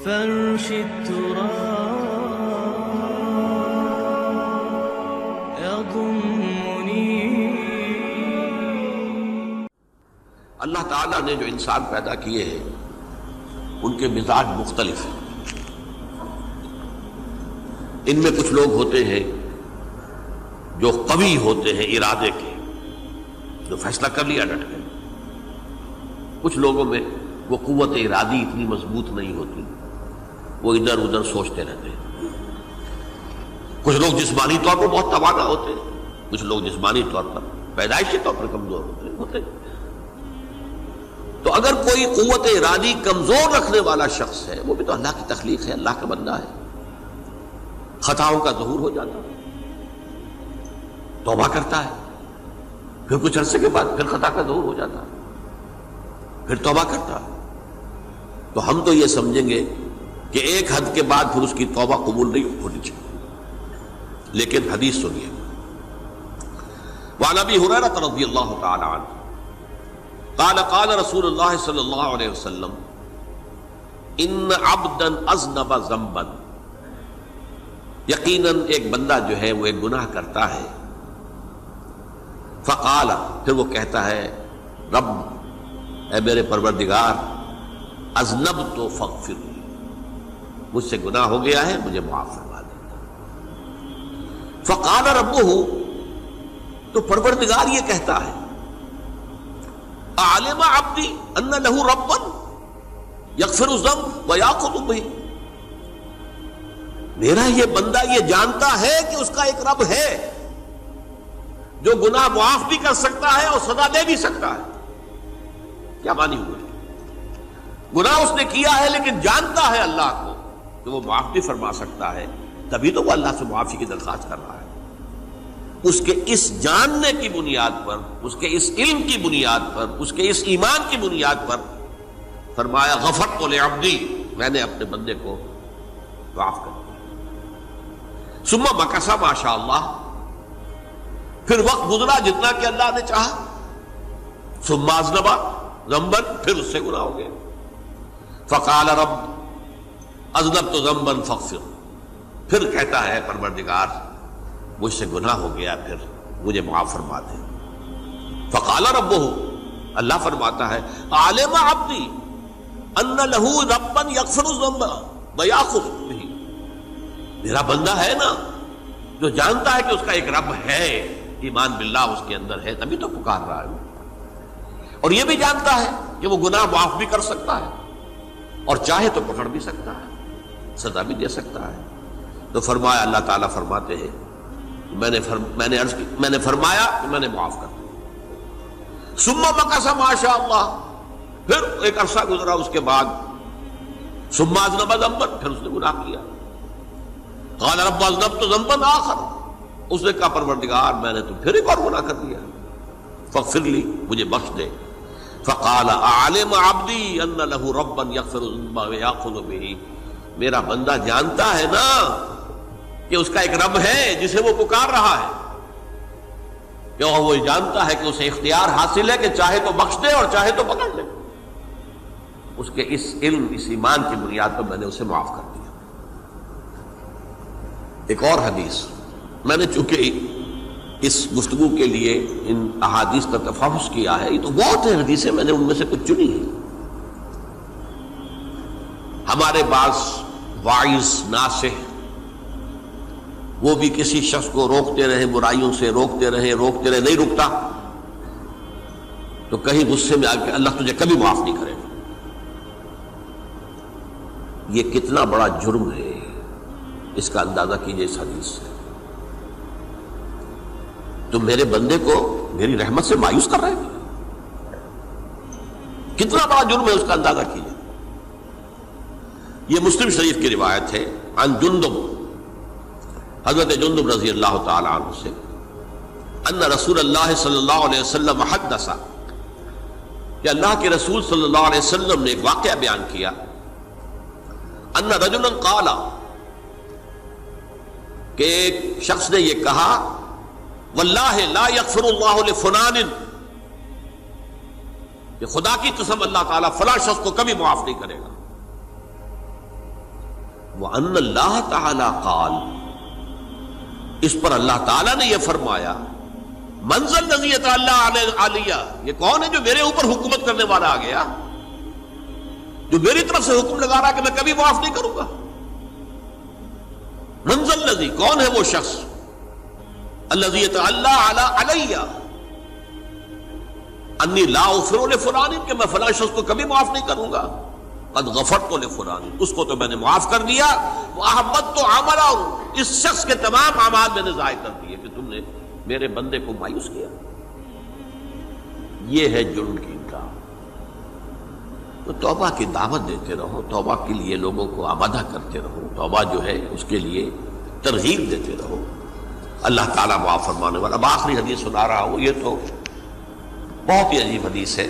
فرش التراب يضمني. اللہ تعالیٰ نے جو انسان پیدا کیے ہیں ان کے مزاج مختلف ہیں. ان میں کچھ لوگ ہوتے ہیں جو قوی ہوتے ہیں ارادے کے، جو فیصلہ کر لیا ڈٹ گئے. کچھ لوگوں میں وہ قوت ارادی اتنی مضبوط نہیں ہوتی، وہ ادھر ادھر سوچتے رہتے ہیں. کچھ لوگ جسمانی طور پر بہت توانا ہوتے ہیں، کچھ لوگ جسمانی طور پر پیدائشی طور پر کمزور ہوتے ہیں. تو اگر کوئی قوت ارادی کمزور رکھنے والا شخص ہے، وہ بھی تو اللہ کی تخلیق ہے، اللہ کا بندہ ہے، خطاؤں کا ظہور ہو جاتا ہے، توبہ کرتا ہے، پھر کچھ عرصے کے بعد پھر خطا کا ظہور ہو جاتا ہے، پھر توبہ کرتا ہے. تو ہم تو یہ سمجھیں گے کہ ایک حد کے بعد پھر اس کی توبہ قبول نہیں ہونی چاہیے. لیکن حدیث سنیے. وعن ابی ہریرہ رضی اللہ تعالی عنہ قال قال رسول اللہ صلی اللہ علیہ وسلم ان عبدا اذنب ذنبا، یقیناً ایک بندہ جو ہے وہ ایک گناہ کرتا ہے. فقال، پھر وہ کہتا ہے رب، اے میرے پروردگار، اذنبت فاغفر لی، مجھ سے گناہ ہو گیا ہے، مجھے معاف فرما دے. فقال ربہ، تو پروردگار یہ کہتا ہے اعلم عبدی ان لہ ربا یغفر الذنب ویأخذ بہ، میرا یہ بندہ یہ جانتا ہے کہ اس کا ایک رب ہے جو گناہ معاف بھی کر سکتا ہے اور سزا دے بھی سکتا ہے. کیا معنی ہوئے؟ گناہ اس نے کیا ہے لیکن جانتا ہے اللہ کو کہ وہ معاف بھی فرما سکتا ہے، تبھی تو وہ اللہ سے معافی کی درخواست کر رہا ہے. اس کے اس جاننے کی بنیاد پر، اس کے اس علم کی بنیاد پر، اس کے اس ایمان کی بنیاد پر فرمایا غفرت لعبدی، میں نے اپنے بندے کو معاف کر دیا. ثم مکث ما شاء اللہ، پھر وقت گزرا جتنا کہ اللہ نے چاہا. ثم اذنب ذنبا، پھر اس سے گناہ ہو گیا. فقال رب اذنبت ذنبا فاغفر، پھر کہتا ہے پروردگار مجھ سے گناہ ہو گیا، پھر مجھے معاف فرما دے. فقال ربہ، اللہ فرماتا ہے عالم عبدی ان لہ ربا یغفر الذنب ویأخذ بہ، میرا بندہ ہے نا جو جانتا ہے کہ اس کا ایک رب ہے، ایمان باللہ اس کے اندر ہے، تبھی تو پکار رہا ہے. اور یہ بھی جانتا ہے کہ وہ گناہ معاف بھی کر سکتا ہے اور چاہے تو پکڑ بھی سکتا ہے، سزا بھی دے سکتا ہے. تو فرمایا، اللہ تعالیٰ فرماتے ہیں میں نے فرمایا کہ میں نے معاف کر دیا. ثم مکث ما شاء اللہ، پھر ایک عرصہ گزرا اس کے بعد. ثم اذنب ذنبا، پھر اس نے گناہ کیا. قال رب اذنبت ذنبا آخر، اس نے کہا پروردگار میں نے تو پھر ایک اور گناہ کر دیا، فاغفر لی، مجھے بخش دے. فقال اعلم عبدی ان لہ ربا یغفر الذنب ویأخذ بہ، میرا بندہ جانتا ہے نا کہ اس کا ایک رب ہے جسے وہ پکار رہا ہے، کہ وہ جانتا ہے کہ اسے اختیار حاصل ہے کہ چاہے تو بخش دے اور چاہے تو پکڑ لے. اس کے اس علم، اس ایمان کی بنیاد پر میں نے اسے معاف کر دیا. ایک اور حدیث، میں نے چونکہ اس گفتگو کے لیے ان احادیث کا تفحص کیا ہے، یہ تو بہت ہیں حدیثیں، میں نے ان میں سے کچھ چنی ہیں. ہمارے بعض واعظ ناصح وہ بھی کسی شخص کو روکتے رہے، برائیوں سے روکتے رہے، نہیں رکتا تو کہیں غصے میں آ کے اللہ تجھے کبھی معاف نہیں کرے گا. یہ کتنا بڑا جرم ہے، اس کا اندازہ کیجئے اس حدیث سے. تم میرے بندے کو میری رحمت سے مایوس کر رہے ہیں، کتنا بڑا جرم ہے، اس کا اندازہ کیجئے. یہ مسلم شریف کی روایت ہے عن جندب، حضرت جندب رضی اللہ تعالی عنہ سے، ان رسول اللہ صلی اللہ علیہ وسلم حدث، کہ اللہ کے رسول صلی اللہ علیہ وسلم نے ایک واقعہ بیان کیا. ان رجلا قال، کہ ایک شخص نے یہ کہا واللہ لا یغفر اللہ لفلان، کہ خدا کی قسم اللہ تعالیٰ فلاں شخص کو کبھی معاف نہیں کرے گا. وَأَنَّ اللَّهَ تَعَالَى قَالَ، اس پر اللہ تعالیٰ نے یہ فرمایا، مَنْ ذَا الَّذِي يَتَعَلَّى عَلَيَّ، یہ کون ہے جو میرے اوپر حکومت کرنے والا آ گیا، جو میری طرف سے حکم لگا رہا کہ میں کبھی معاف نہیں کروں گا. مَنْ ذَا الَّذِي، کون ہے وہ شخص، الَّذِي يَتَعَلَّى عَلَيَّ انی لا اغفر لفلان، کہ میں فلاں شخص کو کبھی معاف نہیں کروں گا. قد غفرت لفلان، اس کو تو میں نے معاف کر دیا. واحبطت عملہ، اس شخص کے تمام اعمال میں نے ضائع کر دیے کہ تم نے میرے بندے کو مایوس کیا. یہ ہے جرم کی انکار. تو توبہ کی دعوت دیتے رہو، توبہ کے لیے لوگوں کو آمادہ کرتے رہو، توبہ جو ہے اس کے لیے ترغیب دیتے رہو. اللہ تعالیٰ معاف فرمانے والا. اب آخری حدیث سنا رہا ہوں، یہ تو بہت ہی عجیب حدیث ہے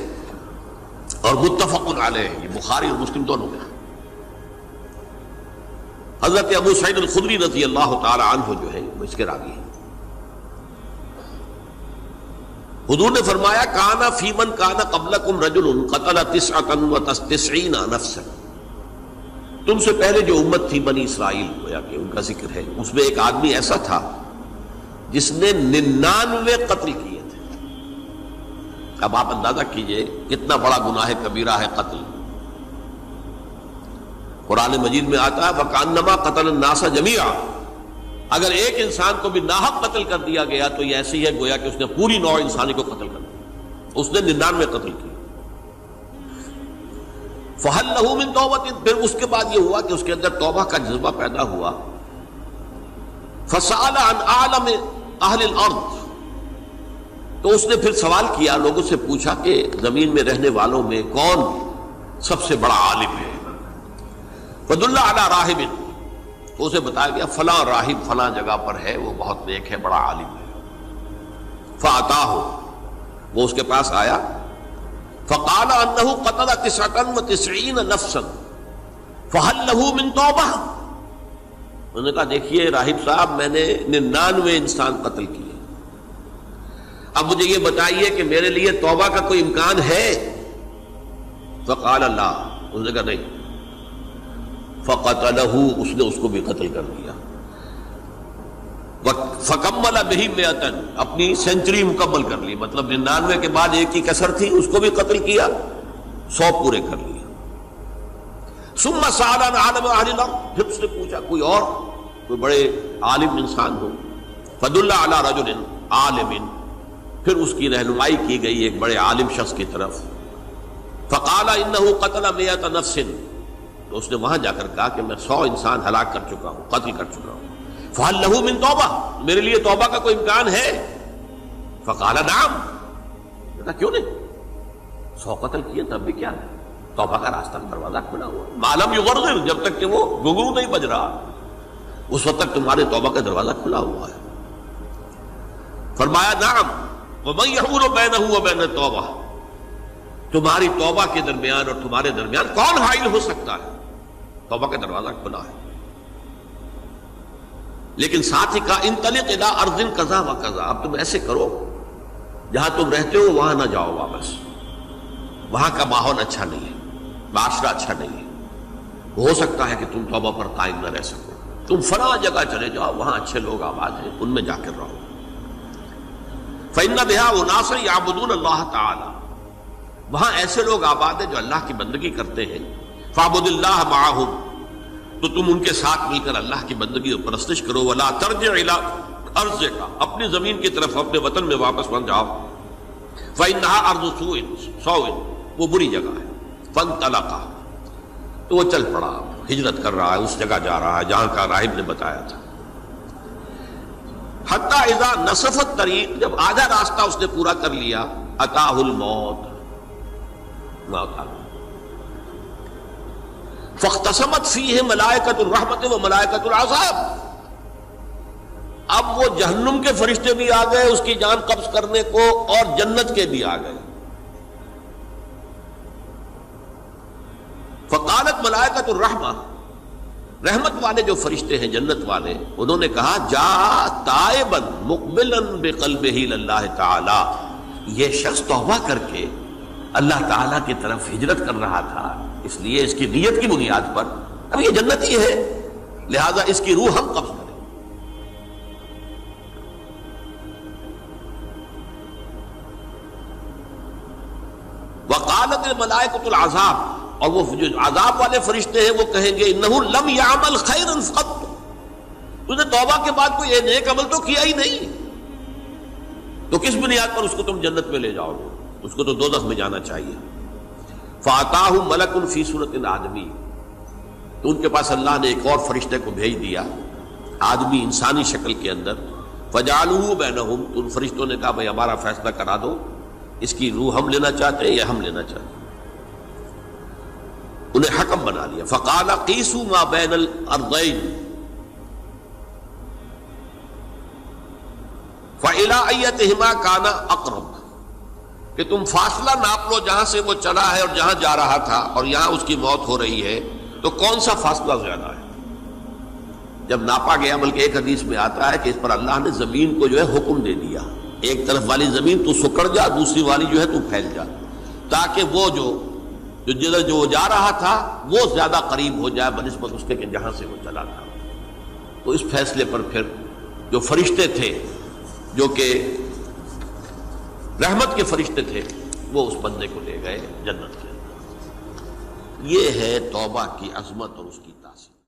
اور متفق علیہ، یہ بخاری اور مسلم دونوں میں. حضرت ابو سعید الخدری رضی اللہ تعالی عنہ جو ہے وہ اس کے راوی ہیں. حضور نے فرمایا، کانا فی من کانا قبلکم رجل قتل 99 نفسا، تم سے پہلے جو امت تھی بنی اسرائیل، گویا کہ ان کا ذکر ہے، اس میں ایک آدمی ایسا تھا جس نے 99 قتل کیے. اب آپ اندازہ کیجئے کتنا بڑا گناہ کبیرہ ہے قتل. قرآن مجید میں آتا ہے وَكَأَنَّمَا قَتَلَ النَّاسَ جَمِيعًا، اگر ایک انسان کو بھی ناحق قتل کر دیا گیا تو یہ ایسی ہے گویا کہ اس نے پوری نوع انسانی کو قتل کر دیا. اس نے 99 قتل کیے. فَهَلْ لَهُ مِن تَوْبَةٍ، پھر اس کے بعد یہ ہوا کہ اس کے اندر توبہ کا جذبہ پیدا ہوا. فَسَأَلَ عَنْ أَعْلَمِ أَهْلِ الْأَرْضِ، تو اس نے پھر سوال کیا، لوگوں سے پوچھا کہ زمین میں رہنے والوں میں کون سب سے بڑا عالم ہے. فَدُلَّ عَلَى رَاهِبٍ، تو اسے بتایا گیا فلاں راہب فلاں جگہ پر ہے، وہ بہت نیک ہے، بڑا عالم ہے. فَأَتَاهُ، وہ اس کے پاس آیا. فَقَالَ أَنَّهُ قَتَلَ 99 نَفْسًا فَهَلْ لَهُ مِن تَوْبَةٍ، انہوں نے کہا دیکھیے راہب صاحب، میں نے 99 انسان قتل کیے، اب مجھے یہ بتائیے کہ میرے لیے توبہ کا کوئی امکان ہے؟ فقال لا، اس نے کہا نہیں. فقتلہ، اس نے اس کو بھی قتل کر دیا. فکمل بہ 100، اپنی سینچری مکمل کر لی، مطلب 99 کے بعد ایک کی کسر تھی، اس کو بھی قتل کیا، 100 پورے کر لیا. ثم سأل عن عالم اہل الارض، پھر اس نے پوچھا کوئی اور کوئی بڑے عالم انسان ہو. فدل علی رجل عالم، پھر اس کی رہنمائی کی گئی ایک بڑے عالم شخص کی طرف. فقال انه قتل 100 نفس، تو اس نے وہاں جا کر کہا کہ میں 100 انسان ہلاک کر چکا ہوں، قتل کر چکا ہوں. فهل له من توبہ، میرے لیے توبہ کا کوئی امکان ہے؟ فقال نعم، کہا کیوں نہیں، 100 قتل کیے تب بھی کیا ہے، توبہ کا راستہ دروازہ کھلا ہوا. ما لم یغرغر، جب تک کہ وہ گھنگرو نہیں بج رہا اس وقت تک تمہارے توبہ کا دروازہ کھلا ہوا ہے. فرمایا نعم، وَمَن يَحُولُ بَيْنَهُ وَبَيْنَ التَّوْبَةِ، تمہاری توبہ کے درمیان اور تمہارے درمیان کون حائل ہو سکتا ہے، توبہ کا دروازہ کھلا ہے. لیکن ساتھ ہی کہا انطلق الی ارض کذا و کذا، اب تم ایسے کرو جہاں تم رہتے ہو وہاں نہ جاؤ واپس، وہاں کا ماحول اچھا نہیں ہے، معاشرہ اچھا نہیں ہے، ہو سکتا ہے کہ تم توبہ پر قائم نہ رہ سکو، تم فلاں جگہ چلے جاؤ، وہاں اچھے لوگ آباد ہیں، ان میں جا کر رہو. فإن بها أناسا يعبدون اللہ تعالی، وہاں ایسے لوگ آباد ہیں جو اللہ کی بندگی کرتے ہیں. فاعبد اللہ معهم، تو تم ان کے ساتھ مل کر اللہ کی بندگی اور پرستش کرو. ولا ترجع الى ارضک، اپنی زمین کی طرف اپنے وطن میں واپس بن جاؤ. فإنها ارض سوء، وہ بری جگہ ہے. فانطلقا، تو وہ چل پڑا، ہجرت کر رہا ہے، اس جگہ جا رہا ہے جہاں کا راہب نے بتایا تھا. حتی اذا نصف الطریق، جب آدھا راستہ اس نے پورا کر لیا، اتاہ الموت، موت آ گئی. فاختصمت فیہ ملائکۃ الرحمت و ملائکۃ العذاب، اب وہ جہنم کے فرشتے بھی آ گئے اس کی جان قبض کرنے کو، اور جنت کے بھی آ گئے. فقالت ملائکۃ الرحمہ، رحمت والے جو فرشتے ہیں جنت والے، انہوں نے کہا جا تائبا مقبلا بقلبہ للہ تعالی، یہ شخص توبہ کر کے اللہ تعالیٰ کی طرف ہجرت کر رہا تھا، اس لیے اس کی نیت کی بنیاد پر اب یہ جنتی ہے، لہذا اس کی روح ہم قبض کریں۔ وقالت الملائکۃ العذاب، اور وہ جو عذاب والے فرشتے ہیں وہ کہیں گے انہ لم یعمل خیرا قط، تو نے توبہ کے بعد کوئی نیک عمل تو کیا ہی نہیں، تو کس بنیاد پر اس کو تم جنت میں لے جاؤ گے؟ اس کو تو دوزخ میں جانا چاہیے۔ فاتاہ ملک فی صورت آدمی، تو ان کے پاس اللہ نے ایک اور فرشتے کو بھیج دیا آدمی انسانی شکل کے اندر، فجعلوہ بینہم، تو ان فرشتوں نے کہا بھائی ہمارا فیصلہ کرا دو، اس کی روح ہم لینا چاہتے ہیں یا ہم لینا چاہتے ہیں؟ انہیں حکم بنا لیا۔ فقال قیسوا ما بین الارضین فإلی ایتہما کان اقرب، کہ تم فاصلہ ناپ لو جہاں سے وہ چلا ہے اور جہاں جا رہا تھا اور یہاں اس کی موت ہو رہی ہے، تو کون سا فاصلہ زیادہ ہے؟ جب ناپا گیا، بلکہ ایک حدیث میں آتا ہے کہ اس پر اللہ نے زمین کو جو ہے حکم دے دیا، ایک طرف والی زمین تو سکڑ جا، دوسری والی جو ہے تو پھیل جا، تاکہ وہ جو جا رہا تھا وہ زیادہ قریب ہو جائے بنسبت اس کے کہ جہاں سے وہ چلا تھا۔ تو اس فیصلے پر پھر جو فرشتے تھے جو کہ رحمت کے فرشتے تھے وہ اس بندے کو لے گئے جنت کے اندر۔ یہ ہے توبہ کی عظمت اور اس کی تاثیر۔